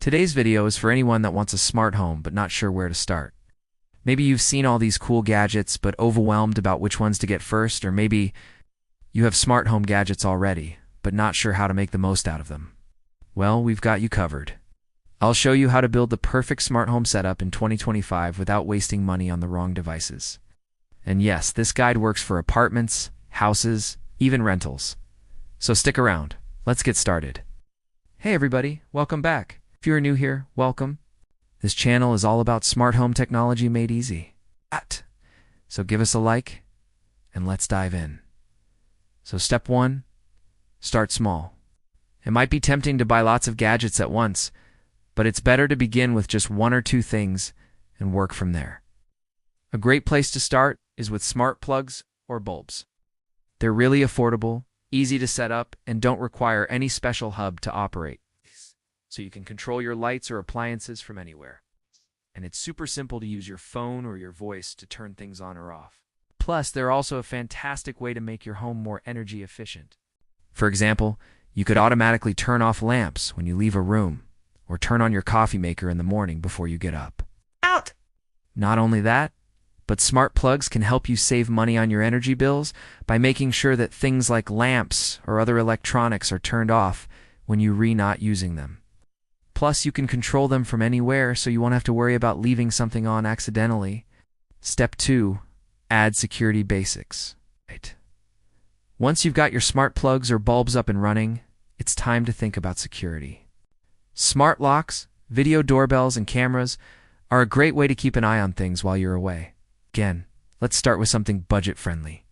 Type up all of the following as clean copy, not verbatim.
Today's video is for anyone that wants a smart home but not sure where to start. Maybe you've seen all these cool gadgets but overwhelmed about which ones to get first, or maybe you have smart home gadgets already but not sure how to make the most out of them. Well, we've got you covered. I'll show you how to build the perfect smart home setup in 2025 without wasting money on the wrong devices. And yes, this guide works for apartments, houses, even rentals. So stick around. Let's get started. Hey everybody, welcome back. If you're new here, welcome. This channel is all about smart home technology made easy. So give us a like, and let's dive in. So step 1, start small. It might be tempting to buy lots of gadgets at once, but it's better to begin with just 1 or 2 things and work from there. A great place to start is with smart plugs or bulbs. They're really affordable, easy to set up, and don't require any special hub to operate. So you can control your lights or appliances from anywhere. And it's super simple to use your phone or your voice to turn things on or off. Plus, they're also a fantastic way to make your home more energy efficient. For example, you could automatically turn off lamps when you leave a room, or turn on your coffee maker in the morning before you get up. Not only that, but smart plugs can help you save money on your energy bills by making sure that things like lamps or other electronics are turned off when you're not using them. Plus, you can control them from anywhere, so you won't have to worry about leaving something on accidentally. Step 2, add security basics. Once you've got your smart plugs or bulbs up and running, it's time to think about security. Smart locks, video doorbells, and cameras are a great way to keep an eye on things while you're away. Again, let's start with something budget-friendly.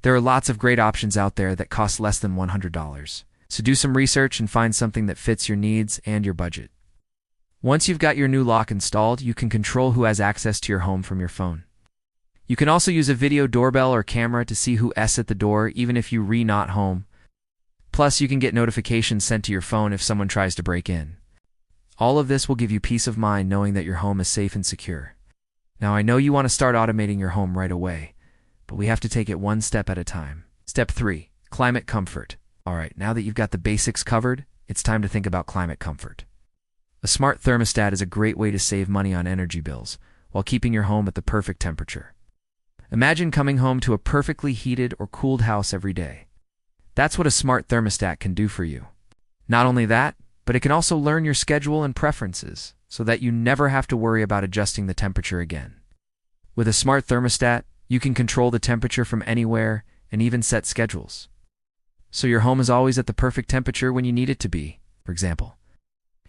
There are lots of great options out there that cost less than $100. So do some research and find something that fits your needs and your budget. Once you've got your new lock installed, you can control who has access to your home from your phone. You can also use a video doorbell or camera to see who's at the door, even if you're not home. Plus, you can get notifications sent to your phone if someone tries to break in. All of this will give you peace of mind knowing that your home is safe and secure. Now, I know you want to start automating your home right away, but we have to take it one step at a time. Step 3, climate comfort. Alright, now that you've got the basics covered, it's time to think about climate comfort. A smart thermostat is a great way to save money on energy bills while keeping your home at the perfect temperature. Imagine coming home to a perfectly heated or cooled house every day. That's what a smart thermostat can do for you. Not only that, but it can also learn your schedule and preferences so that you never have to worry about adjusting the temperature again. With a smart thermostat, you can control the temperature from anywhere and even set schedules. So your home is always at the perfect temperature when you need it to be. For example,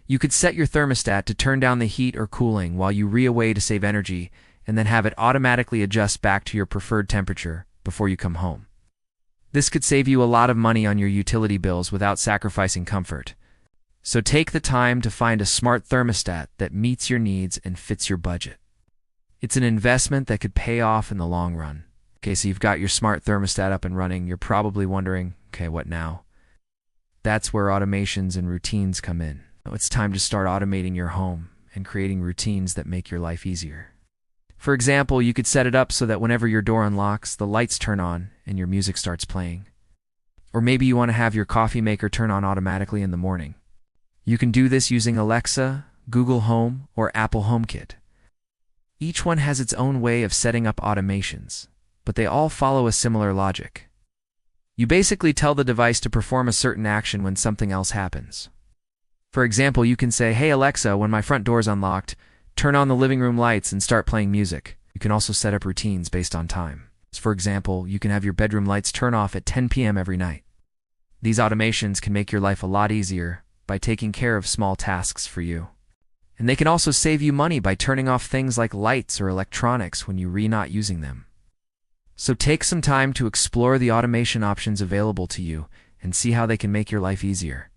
you could set your thermostat to turn down the heat or cooling while you away to save energy, and then have it automatically adjust back to your preferred temperature before you come home. This could save you a lot of money on your utility bills without sacrificing comfort. So take the time to find a smart thermostat that meets your needs and fits your budget. It's an investment that could pay off in the long run. Okay, so you've got your smart thermostat up and running. You're probably wondering, okay, what now? That's where automations and routines come in. It's time to start automating your home and creating routines that make your life easier. For example, you could set it up so that whenever your door unlocks, the lights turn on and your music starts playing. Or maybe you want to have your coffee maker turn on automatically in the morning. You can do this using Alexa, Google Home, or Apple HomeKit. Each one has its own way of setting up automations, but they all follow a similar logic. You basically tell the device to perform a certain action when something else happens. For example, you can say, "Hey Alexa, when my front door is unlocked, turn on the living room lights and start playing music." You can also set up routines based on time. For example, you can have your bedroom lights turn off at 10 p.m. every night. These automations can make your life a lot easier by taking care of small tasks for you. And they can also save you money by turning off things like lights or electronics when you're not using them. So take some time to explore the automation options available to you and see how they can make your life easier.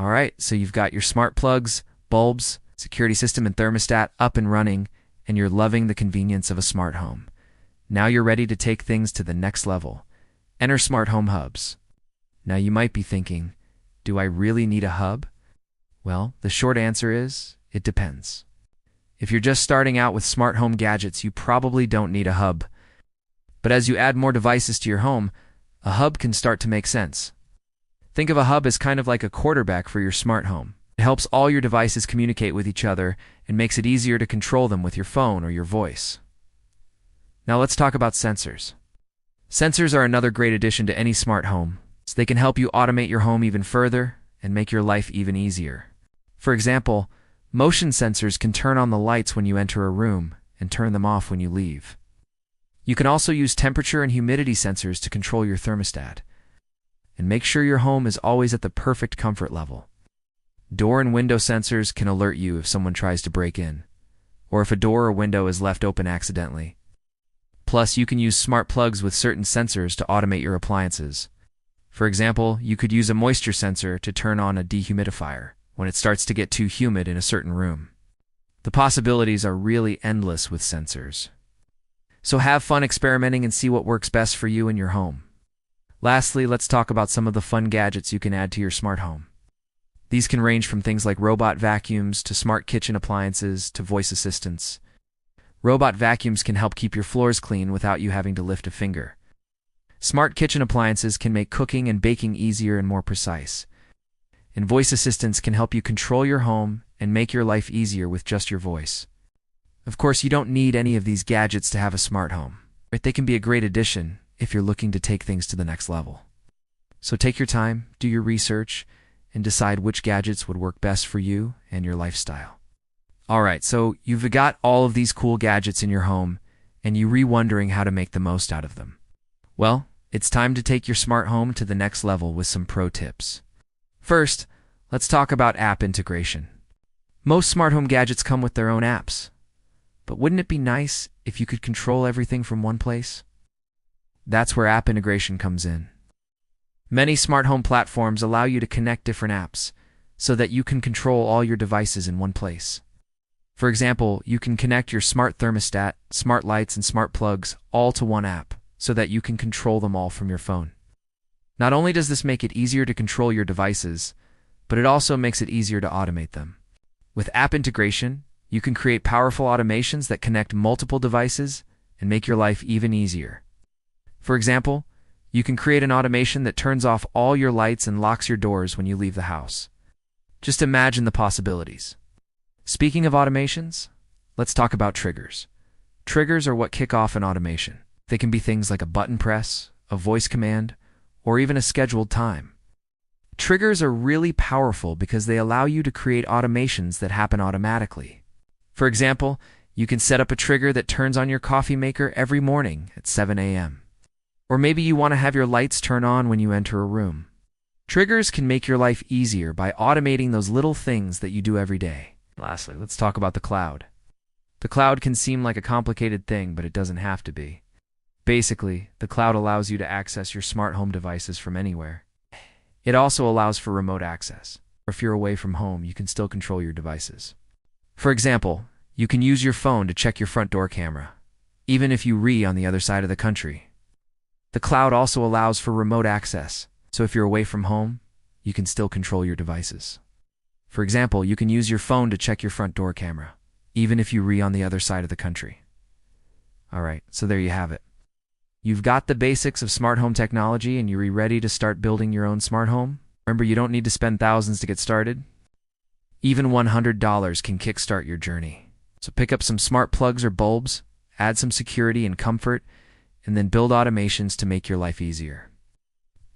Alright, so you've got your smart plugs, bulbs, security system, and thermostat up and running, and you're loving the convenience of a smart home. Now you're ready to take things to the next level. Enter smart home hubs. Now you might be thinking, do I really need a hub? Well, the short answer is, it depends. If you're just starting out with smart home gadgets, you probably don't need a hub. But as you add more devices to your home, a hub can start to make sense. Think of a hub as kind of like a quarterback for your smart home. It helps all your devices communicate with each other and makes it easier to control them with your phone or your voice. Now let's talk about sensors. Sensors are another great addition to any smart home. So they can help you automate your home even further and make your life even easier. For example, motion sensors can turn on the lights when you enter a room and turn them off when you leave. You can also use temperature and humidity sensors to control your thermostat and make sure your home is always at the perfect comfort level. Door and window sensors can alert you if someone tries to break in, or if a door or window is left open accidentally. Plus, you can use smart plugs with certain sensors to automate your appliances. For example, you could use a moisture sensor to turn on a dehumidifier when it starts to get too humid in a certain room. The possibilities are really endless with sensors. So have fun experimenting and see what works best for you and your home. Lastly, let's talk about some of the fun gadgets you can add to your smart home. These can range from things like robot vacuums to smart kitchen appliances to voice assistants. Robot vacuums can help keep your floors clean without you having to lift a finger. Smart kitchen appliances can make cooking and baking easier and more precise. And voice assistants can help you control your home and make your life easier with just your voice. Of course, you don't need any of these gadgets to have a smart home, but they can be a great addition if you're looking to take things to the next level. So take your time, do your research, and decide which gadgets would work best for you and your lifestyle. Alright, so you've got all of these cool gadgets in your home, and you're wondering how to make the most out of them. Well, it's time to take your smart home to the next level with some pro tips. First, let's talk about app integration. Most smart home gadgets come with their own apps, but wouldn't it be nice if you could control everything from one place? That's where app integration comes in. Many smart home platforms allow you to connect different apps so that you can control all your devices in one place. For example, you can connect your smart thermostat, smart lights, and smart plugs all to one app so that you can control them all from your phone. Not only does this make it easier to control your devices, but it also makes it easier to automate them. With app integration, you can create powerful automations that connect multiple devices and make your life even easier. For example, you can create an automation that turns off all your lights and locks your doors when you leave the house. Just imagine the possibilities. Speaking of automations, let's talk about triggers. Triggers are what kick off an automation. They can be things like a button press, a voice command, or even a scheduled time. Triggers are really powerful because they allow you to create automations that happen automatically. For example, you can set up a trigger that turns on your coffee maker every morning at 7 a.m. Or maybe you want to have your lights turn on when you enter a room. Triggers can make your life easier by automating those little things that you do every day. Lastly, let's talk about the cloud. The cloud can seem like a complicated thing, but it doesn't have to be. Basically, the cloud allows you to access your smart home devices from anywhere. It also allows for remote access. Or if you're away from home, you can still control your devices. For example, you can use your phone to check your front door camera, even if you're on the other side of the country. The cloud also allows for remote access, so if you're away from home, you can still control your devices. For example, you can use your phone to check your front door camera, even if you're on the other side of the country. Alright, so there you have it. You've got the basics of smart home technology and you're ready to start building your own smart home? Remember, you don't need to spend thousands to get started. Even $100 can kickstart your journey. So pick up some smart plugs or bulbs, add some security and comfort, and then build automations to make your life easier.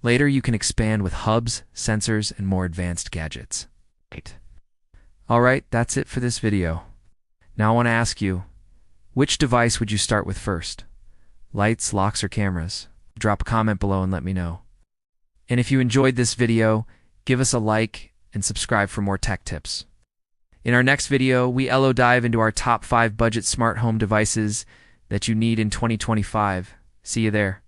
Later, you can expand with hubs, sensors, and more advanced gadgets. Alright, that's it for this video. Now I want to ask you, which device would you start with first? Lights, locks, or cameras? Drop a comment below and let me know. And if you enjoyed this video, give us a like and subscribe for more tech tips. In our next video, we dive into our top 5 budget smart home devices that you need in 2025. See you there.